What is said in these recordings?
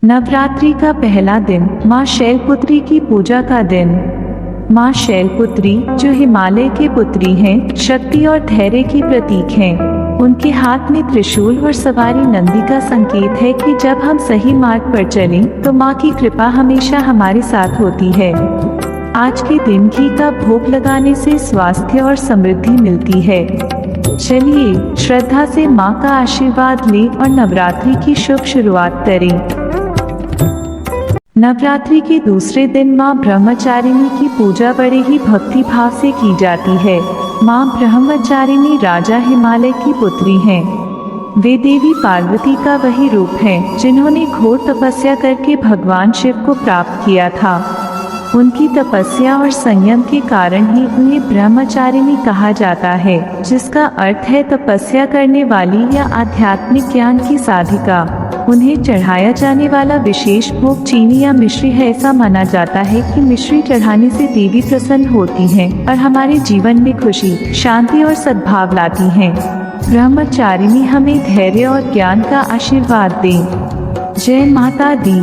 नवरात्रि का पहला दिन माँ शैलपुत्री की पूजा का दिन। माँ शैलपुत्री जो हिमालय की पुत्री हैं, शक्ति और धैर्य की प्रतीक हैं। उनके हाथ में त्रिशूल और सवारी नंदी का संकेत है कि जब हम सही मार्ग पर चलें तो माँ की कृपा हमेशा हमारे साथ होती है। आज के दिन घी का भोग लगाने से स्वास्थ्य और समृद्धि मिलती है। चलिए श्रद्धा से माँ का आशीर्वाद लें और नवरात्रि की शुभ शुरुआत करें। नवरात्रि के दूसरे दिन माँ ब्रह्मचारिणी की पूजा बड़े ही भक्ति भाव से की जाती है। माँ ब्रह्मचारिणी राजा हिमालय की पुत्री हैं। वे देवी पार्वती का वही रूप हैं जिन्होंने घोर तपस्या करके भगवान शिव को प्राप्त किया था। उनकी तपस्या और संयम के कारण ही उन्हें ब्रह्मचारिणी कहा जाता है, जिसका अर्थ है तपस्या करने वाली या आध्यात्मिक ज्ञान की साधिका। उन्हें चढ़ाया जाने वाला विशेष भोग चीनी या मिश्री है। ऐसा माना जाता है कि मिश्री चढ़ाने से देवी प्रसन्न होती हैं और हमारे जीवन में खुशी, शांति और सद्भाव लाती हैं। ब्रह्मचारिणी हमें धैर्य और ज्ञान का आशीर्वाद दें। जय माता दी।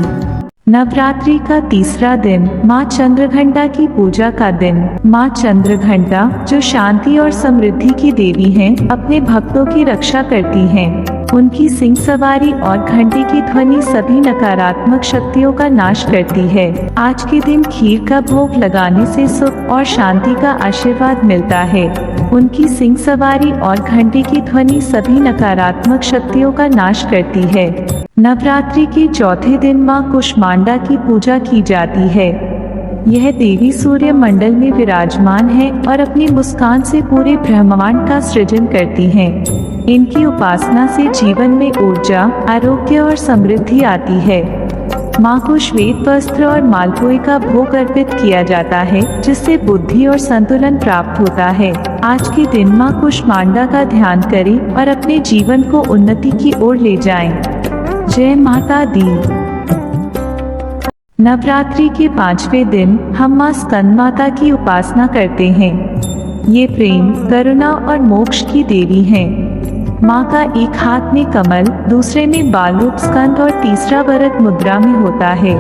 नवरात्रि का तीसरा दिन माँ चंद्रघंटा की पूजा का दिन। माँ चंद्रघंटा जो शांति और समृद्धि की देवी हैं, अपने भक्तों की रक्षा करती हैं। उनकी सिंह सवारी और घंटी की ध्वनि सभी नकारात्मक शक्तियों का नाश करती है। आज के दिन खीर का भोग लगाने से सुख और शांति का आशीर्वाद मिलता है। उनकी सिंह सवारी और घंटी की ध्वनि सभी नकारात्मक शक्तियों का नाश करती है। नवरात्रि के चौथे दिन माँ कुष्मांडा की पूजा की जाती है। यह देवी सूर्य मंडल में विराजमान है और अपनी मुस्कान से पूरे ब्रह्मांड का सृजन करती हैं। इनकी उपासना से जीवन में ऊर्जा, आरोग्य और समृद्धि आती है। माँ को श्वेत वस्त्र और मालपुए का भोग अर्पित किया जाता है, जिससे बुद्धि और संतुलन प्राप्त होता है। आज के दिन माँ कुष्मांडा का ध्यान करें और अपने जीवन को उन्नति की ओर ले जाएं। जय माता दी। नवरात्रि के पांचवें दिन हम माँ स्कंद माता की उपासना करते हैं। ये प्रेम, करुणा और मोक्ष की देवी हैं। माँ का एक हाथ में कमल, दूसरे में बालरूप स्कंद और तीसरा वरद मुद्रा में होता है।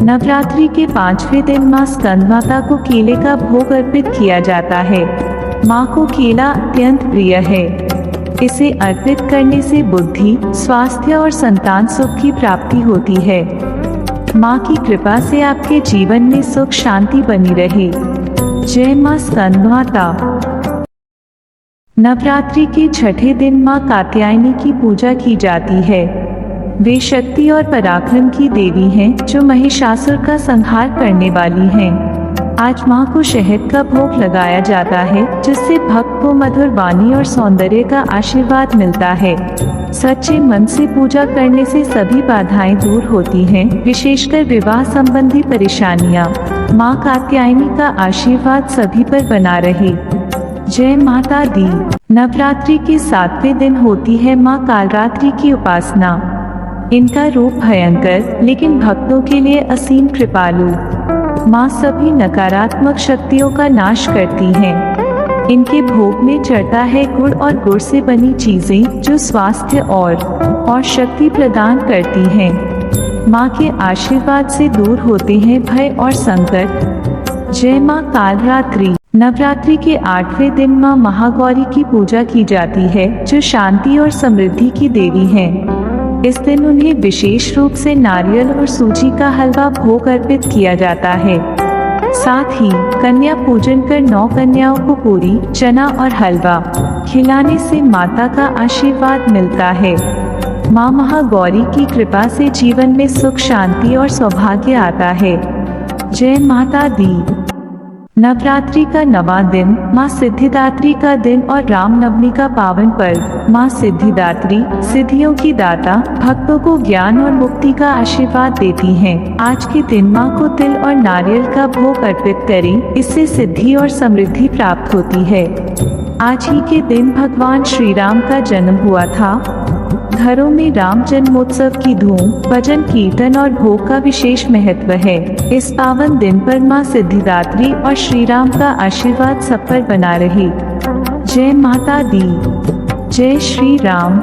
नवरात्रि के पांचवें दिन माँ स्कंद माता को केले का भोग अर्पित किया जाता है। माँ को केला अत्यंत प्रिय है। इसे अर्पित करने से बुद्धि, स्वास्थ्य और संतान सुख की प्राप्ति होती है। माँ की कृपा से आपके जीवन में सुख शांति बनी रहे। जय माँ स्कंद माता। नवरात्रि के छठे दिन माँ कात्यायनी की पूजा की जाती है। वे शक्ति और पराक्रम की देवी हैं, जो महिषासुर का संहार करने वाली हैं। आज माँ को शहद का भोग लगाया जाता है, जिससे भक्त को मधुर वाणी और सौंदर्य का आशीर्वाद मिलता है। सच्चे मन से पूजा करने से सभी बाधाएं दूर होती हैं, विशेषकर विवाह संबंधी परेशानियां। माँ कात्यायनी का आशीर्वाद सभी पर बना रहे। जय माता दी। नवरात्रि के सातवें दिन होती है माँ कालरात्रि की उपासना। इनका रूप भयंकर लेकिन भक्तों के लिए असीम कृपालु। माँ सभी नकारात्मक शक्तियों का नाश करती हैं। इनके भोग में चढ़ता है गुड़ और गुड़ से बनी चीजें, जो स्वास्थ्य और शक्ति प्रदान करती हैं। माँ के आशीर्वाद से दूर होते हैं भय और संकट। जय माँ कालरात्रि। नवरात्रि के आठवें दिन माँ महागौरी की पूजा की जाती है, जो शांति और समृद्धि की देवी हैं। इस दिन उन्हें विशेष रूप से नारियल और सूजी का हलवा भोग अर्पित किया जाता है। साथ ही कन्या पूजन कर 9 कन्याओं को पूरी, चना और हलवा खिलाने से माता का आशीर्वाद मिलता है। माँ महागौरी की कृपा से जीवन में सुख, शांति और सौभाग्य आता है। जय माता दी। नवरात्रि का 9वां दिन माँ सिद्धिदात्री का दिन और रामनवमी का पावन पर्व। माँ सिद्धिदात्री सिद्धियों की दाता भक्तों को ज्ञान और मुक्ति का आशीर्वाद देती हैं। आज के दिन माँ को तिल और नारियल का भोग अर्पित करें, इससे सिद्धि और समृद्धि प्राप्त होती है। आज ही के दिन भगवान श्री राम का जन्म हुआ था। घरों में राम जन्मोत्सव की धूम, भजन कीर्तन और भोग का विशेष महत्व है। इस पावन दिन पर माँ सिद्धिदात्री और श्री राम का आशीर्वाद सब पर बना रहे। जय माता दी। जय श्री राम।